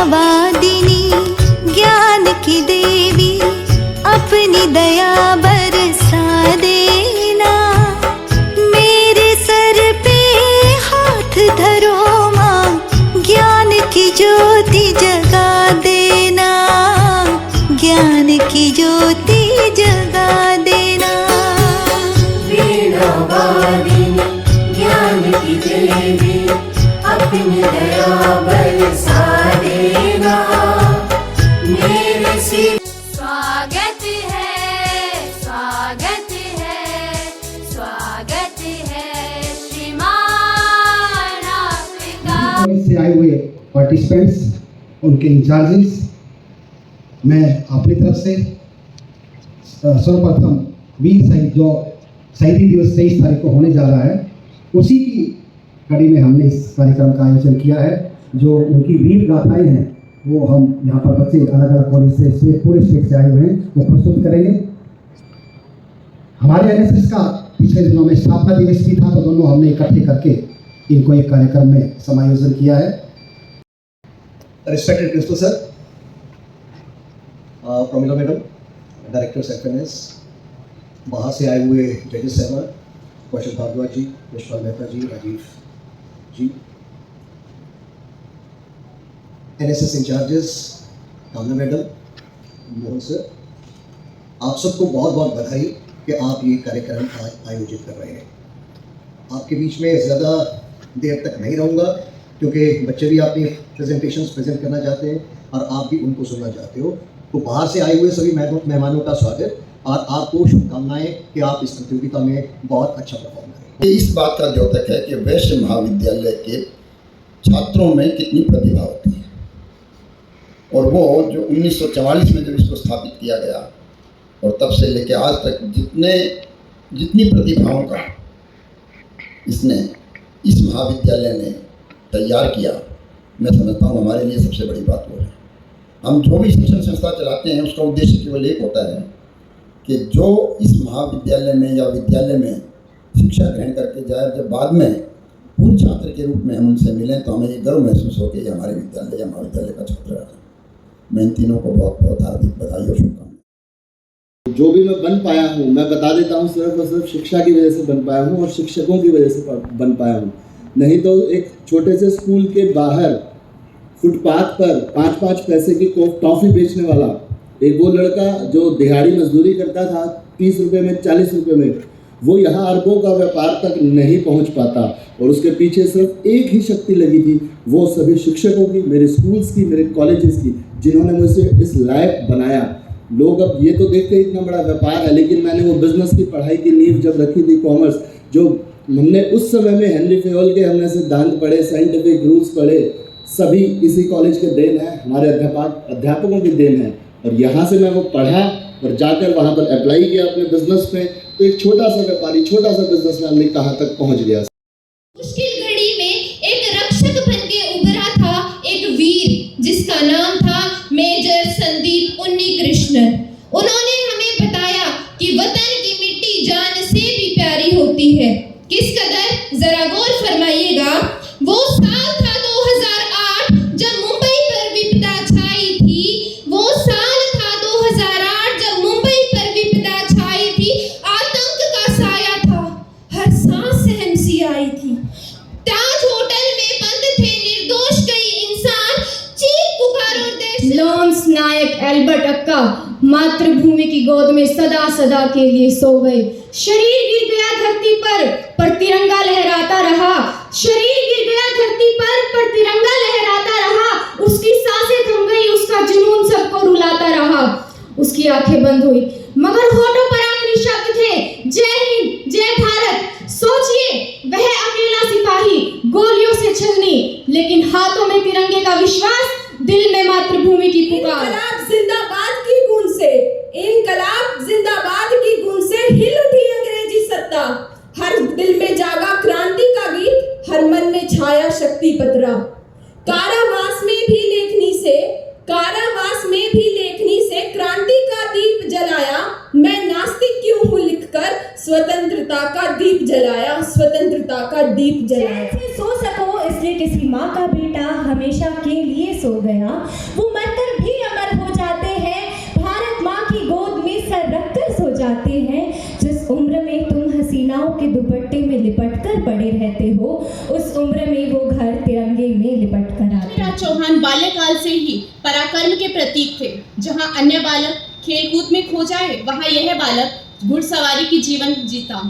वादिनी ज्ञान की देवी अपनी दया बरसा देना। मेरे सर पे हाथ धरो माँ, ज्ञान की ज्योति जगा देना, ज्ञान की ज्योति जगा देना। वीणा वादिनी ज्ञान की देवी अपनी दया बरसा देना। मेरे सिर स्वागत है, स्वागत है, स्वागत है श्रीमान आपका। से आए हुए पार्टिसिपेंट्स, उनके इंचार्जेस, मैं अपनी तरफ से सर्वप्रथम वीर शहीद जो शहीदी दिवस 23 तारीख को होने जा रहा है, उसी की कड़ी में हमने इस कार्यक्रम का आयोजन किया है। जो उनकी वीर गाथाएं हैं वो हम यहाँ पर बच्चे अलग अलग कॉलेज से पूरे स्टेट से आए हुए हैं, वो प्रस्तुत करेंगे। हमारे एनएसएस का पिछले दिनों में स्थापना दिवस भी था, तो दोनों हमने इकट्ठे करके इनको एक कार्यक्रम में समायोजन किया है। Respected Principal Sir, Pramila Madam, Directors FNS, बाहर से आए हुए जजेस साहब, कौशल भारद्वाज जी, यशपाल मेहता जी, राजीव जी, एनएसएस इंचार्जेस, कामना मैडम, मोहन सर, आप सबको बहुत बहुत बधाई कि आप ये कार्यक्रम आज आयोजित कर रहे हैं। आपके बीच में ज़्यादा देर तक नहीं रहूँगा क्योंकि बच्चे भी अपनी प्रेजेंटेशंस प्रेजेंट करना चाहते हैं और आप भी उनको सुनना चाहते हो। तो बाहर से आए हुए सभी मेहमानों का स्वागत और आपको शुभकामनाएं कि आप इस प्रतियोगिता में बहुत अच्छा परफॉर्म करें। इस बात का द्योतक है कि वैश्य महाविद्यालय के छात्रों में कितनी प्रतिभा होती है, और वो जो 1944 में जब इसको स्थापित किया गया और तब से लेकर आज तक जितनी प्रतिभाओं का इसने इस महाविद्यालय ने तैयार किया, मैं समझता हूँ हमारे लिए सबसे बड़ी बात वो है। हम जो भी शिक्षण संस्था चलाते हैं उसका उद्देश्य केवल एक होता है कि जो इस महाविद्यालय में या विद्यालय में शिक्षा ग्रहण करके जाए, जब बाद में पूर्ण छात्र के रूप में हम उनसे मिलें तो हमें ये गर्व महसूस हो कि ये हमारे विद्यालय या महाविद्यालय का छात्र है। मैं इन तीनों को बहुत बहुत हार्दिक बधाई और शुभकामनाएं। जो भी मैं बन पाया हूँ, मैं बता देता हूँ, सिर्फ और सिर्फ शिक्षा की वजह से बन पाया हूँ और शिक्षकों की वजह से बन पाया हूँ। नहीं तो एक छोटे से स्कूल के बाहर फुटपाथ पर 5-5 पैसे की टॉफ़ी बेचने वाला एक वो लड़का जो दिहाड़ी मजदूरी करता था 30 रुपये में, 40 रुपये में, वो यहाँ अरबों का व्यापार तक नहीं पहुँच पाता। और उसके पीछे सिर्फ एक ही शक्ति लगी थी, वो सभी शिक्षकों की, मेरे स्कूल्स की, मेरे कॉलेजेस की, जिन्होंने मुझे इस लायक बनाया। लोग अब ये तो देखते इतना बड़ा व्यापार है, लेकिन मैंने वो बिजनेस की पढ़ाई की नींव जब रखी थी, कॉमर्स, जो हमने उस समय में हेनरी फेयोल के हमने सिद्धांत पढ़े, साइंटिफिक रूल्स पढ़े, सभी इसी कॉलेज के देन है, हमारे अध्यापकों की देन है। और यहाँ से मैं वो पढ़ा और जाकर वहाँ पर अप्लाई किया अपने बिजनेस में, तो एक छोटा सा व्यापारी, छोटा सा बिजनेसमैन ने कहाँ तक पहुँच गया। मुश्किल घड़ी में एक रक्षक बन के उभरा था एक वीर, जिसका नाम था मेजर संदीप उन्नीकृष्णन। उन्होंने हमें बताया कि वतन की मिट्टी जान से भी प्यारी होती है। किस कदर, जरा गौर फरमाइएगा। वो साल था 2008 जब मुंबई पर विपदा छाई थी। वो साल था 2008 जब मुंबई पर विपदा छाई थी। आतंक का साया था, हर सांस सहम सी आई थी। ताज होटल में बंद थे निर्दोष कई इंसान, चीख पुकार और देश। लॉन्स नायक एल्बर्ट अक्का मातृभूमि की गोद में सदा सदा के लिए सो गए। शरीर गिर गया धरती पर तिरंगा लहराता रहा। शरीर गिर गया धरती पर तिरंगा लहराता रहा। उसकी सांसें थम गई, उसका जुनून सबको रुलाता रहा। उसकी आंखें बंद हुई, मगर होठों पर आखिरी शब्द थे, जय हिंद, जय भारत। सोचिए, वह अकेला सिपाही, गोलियों से छलनी, लेकिन हाथों में तिरंगे का विश्वास, दिल में मातृभूमि की पुकार। इनकलाब जिंदाबाद की गूंज से, इनकलाब जिंदाबाद की गूंज से हिल उठी अंग्रेजी सत्ता। हर दिल में जागा क्रांति का गीत, हर मन में छाया शक्ति पतरा। कारावास में भी लेखनी से क्रांति का दीप जलाया। मैं नास्तिक क्यों हूँ लिखकर, स्वतंत्रता का दीप जलाया, स्वतंत्रता का दीप जलाया। सो सको इसलिए किसी माँ का बेटा हमेशा के लिए सो गया, वो मरकर भी अमर हो जाते हैं, भारत माँ की गोद में सर रखकर सो जाते हैं। जिस उम्र में तुम हसीनाओं के दुपट्टे में लिपट कर पड़े रहते हो, उस उम्र में वो घर तिरंगे में लिपट कर आते। पृथ्वीराज चौहान बाल्यकाल से ही पराक्रम के प्रतीक थे। जहाँ अन्य बालक खेलकूद में खो जाए, वहाँ यह बालक घुड़सवारी की जीवन जीता।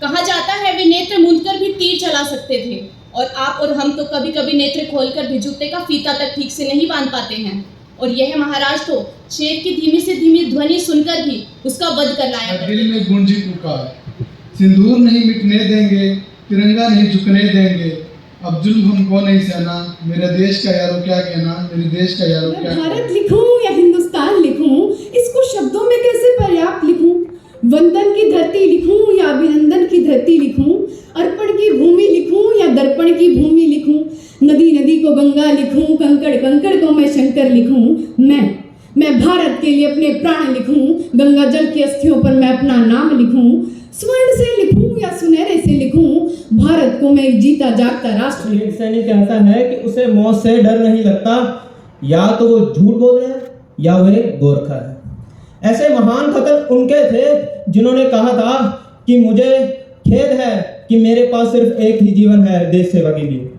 कहा जाता है वे नेत्र मूंदकर भी तीर चला सकते थे, और आप और हम तो कभी कभी नेत्र खोलकर भी जूते का फीता तक ठीक से नहीं बांध पाते हैं। और यह महाराज तो शेर की धीमी से धीमी ध्वनि सुनकर भी उसका वध कर लाया। दिल में गूंजी पुकार, सिंदूर नहीं मिटने देंगे, तिरंगा नहीं झुकने देंगे, अब जुल्म हमको नहीं सहना, मेरे देश का यारो क्या कहना, मेरे देश का यारो क्या कहना। भारत लिखूं या हिंदुस्तान लिखूं, इसको शब्दों में कैसे पर्याप्त लिखूं? वंदन की धरती लिखूं या अभिनंदन की धरती लिखूं, अर्पण की भूमि लिखूं या दर्पण की भूमि लिखूं, नदी नदी को गंगा लिखूं, कंकड़ कंकड़ को मैं शंकर लिखूं। मैं भारत के लिए अपने प्राण लिखूं, गंगा जल की अस्थियों पर मैं अपना नाम लिखूं, स्वर्ण से लिखूं या सुनहरे से लिखूं, भारत को मैं एक जीता जागता राष्ट्र लिखूं। एक सैनिक ऐसा है कि उसे मौत से डर नहीं लगता, या तो वो झूठ बोल रहे हैं या वे गोरखा है। ऐसे महान खतर उनके थे जिन्होंने कहा था कि मुझे खेद है कि मेरे पास सिर्फ एक ही जीवन है देश सेवा के लिए।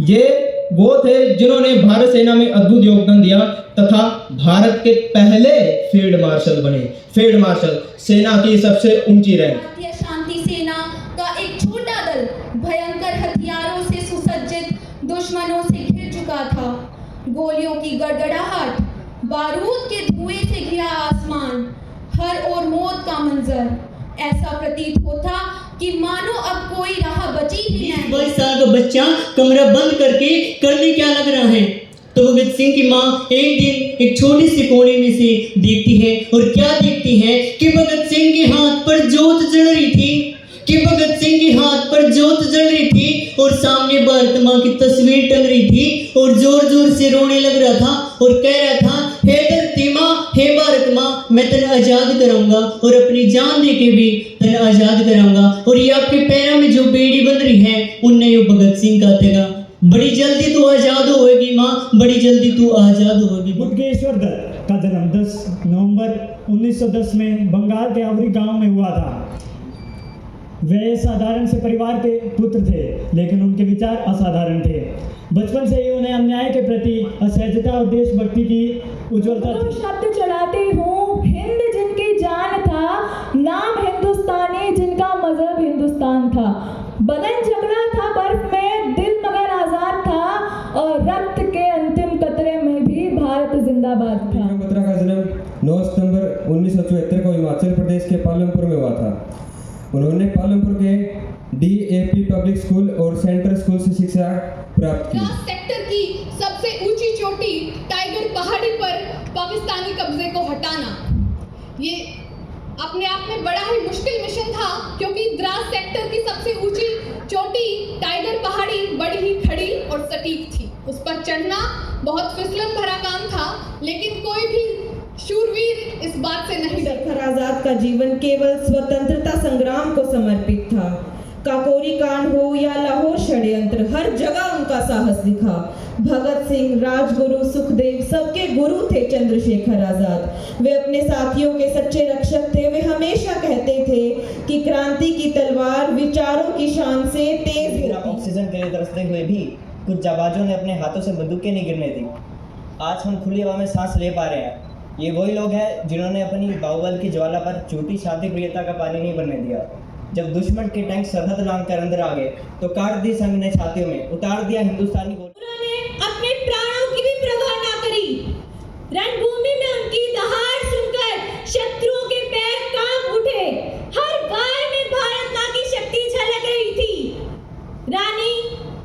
ये वो थे जिन्होंने भारत सेना में अद्भुत योगदान दिया तथा भारत के पहले फील्ड मार्शल बने। फील्ड मार्शल सेना की सबसे ऊंची रैंक। भारतीय शांति सेना का एक छोटा दल भयंकर हथियारों से सुसज्जित दुश्मनों से घिर चुका था। गोलियों की गड़गड़ाहट, बारूद के धुएं से घिरा आसमान, हर ओर मौत का मंजर। ऐसा प्रतीत होता कि मानो अब कोई राह बची ही नहीं। 22 साल का बच्चा कमरा बंद करके करने क्या लग रहा है? तो भगत सिंह की माँ एक दिन एक छोटी सी कोने में से देखती है, और क्या देखती है कि भगत सिंह के हाथ पर जोत जल रही थी, और सामने भारत माँ की तस्वीर टंग रही थी, और जोर जोर से रोने लग रहा था और कह रहा था, हे धरती माँ, हे भारत माँ, मैं तन आजाद कराऊंगा और अपनी जान दे के भी तन आजाद कराऊंगा। और ये आपके पैरों में जो बेड़ी बंध रही है, उनने यो भगत सिंह का तेगा, बड़ी जल्दी तू आजाद होगी माँ, बड़ी जल्दी तू आजाद होगी। बुद्धेश्वर दत्त का जन्म 10 नवंबर 1910 में बंगाल के आवरी गांव में हुआ था। वे साधारण से परिवार के पुत्र थे, लेकिन उनके विचार असाधारण थे। बचपन से ही उन्हें अन्याय के प्रति असहजता और देशभक्ति की उज्ज्वलता थी। शब्द चढ़ाते हो, हिंद जिनकी जान था, नाम हिंदुस्तानी जिनका मजहब हिंदुस्तान था। बदन झगड़ा था बर्फ में, दिल मगर आजाद था, और रक्त के अंतिम कतरे में भी भारत जिंदाबाद था। बत्रा का जन्म 9 सितंबर 1974 को हिमाचल प्रदेश के पालमपुर में हुआ था। उन्होंने पालमपुर के DAP पब्लिक स्कूल और सेंट्रल स्कूल से शिक्षा प्राप्त की। सेक्टर की सबसे ऊंची चोटी टाइगर पहाड़ी पर पाकिस्तानी कब्जे को हटाना, ये अपने आप में बड़ा ही मुश्किल मिशन था, क्योंकि द्रास सेक्टर की सबसे ऊंची चोटी टाइगर पहाड़ी बड़ी ही खड़ी और सटीक थी। उस पर चढ़ना बहुत फिसलन भरा काम था, लेकिन कोई भी शूरवीर इस बात से नहीं डरता। आजाद का जीवन केवल स्वतंत्रता संग्राम को समर्पित था। काकोरी कांड हो या लाहौर षड्यंत्र, हर जगह उनका साहस दिखा। भगत सिंह, राजगुरु, सुखदेव सबके गुरु थे चंद्रशेखर आजाद। वे अपने साथियों के सच्चे रक्षक थे। वे हमेशा कहते थे कि क्रांति की तलवार विचारों की शान से तेज होती। ऑक्सीजन के लिए तरसते हुए भी कुछ जाबाजों ने अपने हाथों से बंदूकें नहीं गिरने दी। आज हम खुली हवा में सांस ले पा रहे हैं। ये वही लोग हैं जिन्होंने अपनी बाहुबल की ज्वाला पर झूठी शांति प्रियता का पानी नहीं बनने दिया। जब दुश्मन के टैंक सरहद लांघ कर अंदर आ गए, तो काट दी संग ने छातियों में, उतार दिया हिंदुस्तानी। उन्होंने अपने प्राणों की भी परवाह ना करी। रणभूमि में उनकी दहाड़ सुनकर शत्रुओं के पैर कांप उठे। हर गाय में भारत माँ की शक्ति झलक रही थी। रानी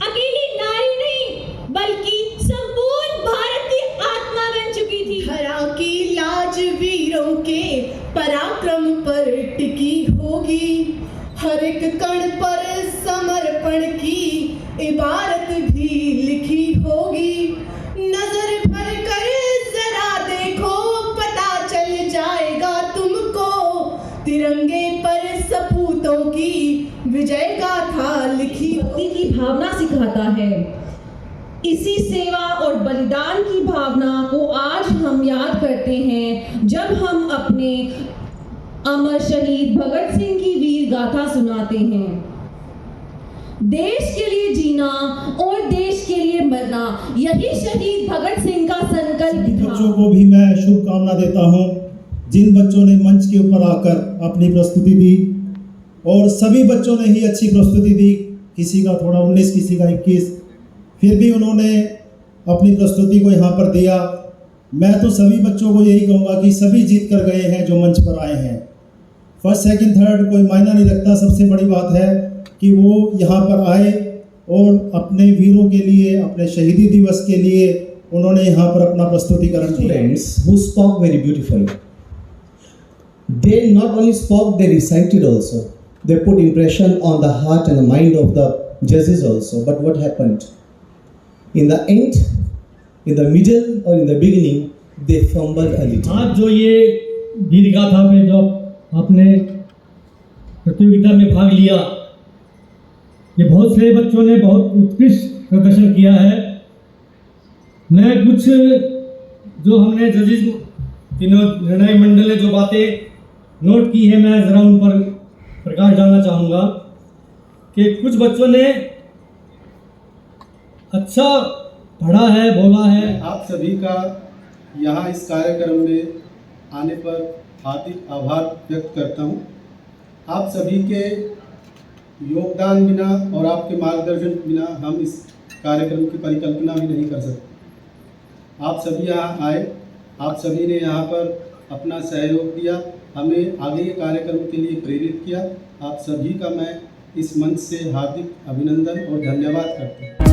अकेली नारी नहीं, बल्कि संपूर्ण भारत की आत्मा बन चुकी थी। हरा की लाज वीरों के पराक्रम पर टिकी होगी। हर एक कण पर समर्पण की इबारत भी लिखी होगी। नजर भर कर जरा देखो, पता चल जाएगा तुमको। तिरंगे पर सपूतों की विजय गाथा लिखी होगी। भावना सिखाता है। इसी सेवा और बलिदान की भावना को आज हम याद करते हैं जब हम अपने अमर शहीद भगत सिंह की वीर गाथा सुनाते हैं। देश के लिए जीना और देश के लिए मरना, यही शहीद भगत सिंह का संकल्प था। बच्चों को भी मैं शुभकामना देता हूं, जिन बच्चों ने मंच के ऊपर आकर अपनी प्रस्तुति दी, और सभी बच्चों ने ही अच्छी प्रस्तुति दी। किसी का थोड़ा 19, किसी का 21, फिर भी उन्होंने अपनी प्रस्तुति को यहाँ पर दिया। मैं तो सभी बच्चों को यही कहूँगा कि सभी जीत कर गए हैं जो मंच पर आए हैं। फर्स्ट, सेकंड, थर्ड कोई मायना नहीं रखता। सबसे बड़ी बात है कि वो यहाँ पर आए और अपने वीरों के लिए, अपने शहीदी दिवस के लिए उन्होंने यहाँ पर अपना प्रस्तुतिकरण दिया। Students who spoke very beautifully. They not only spoke, they recited also. They put impression on the heart and the mind of the judges also. But what happened? In the end, in the middle or in the beginning, they fumbled a little. आज जो ये वीर गाथा में जो आपने प्रतियोगिता में भाग लिया, ये बहुत से बच्चों ने बहुत उत्कृष्ट प्रदर्शन किया है। मैं कुछ जो हमने जजेस तीनों निर्णय मंडल ने जो बातें नोट की है, मैं ज़रा उन पर प्रकाश डालना चाहूँगा कि कुछ बच्चों ने अच्छा पढ़ा है, बोला है। आप सभी का यहाँ इस कार्यक्रम में आने पर हार्दिक आभार व्यक्त करता हूँ। आप सभी के योगदान बिना और आपके मार्गदर्शन बिना हम इस कार्यक्रम की परिकल्पना भी नहीं कर सकते। आप सभी यहाँ आए, आप सभी ने यहाँ पर अपना सहयोग दिया, हमें आगे के कार्यक्रम के लिए प्रेरित किया। आप सभी का मैं इस मंच से हार्दिक अभिनंदन और धन्यवाद करता हूँ।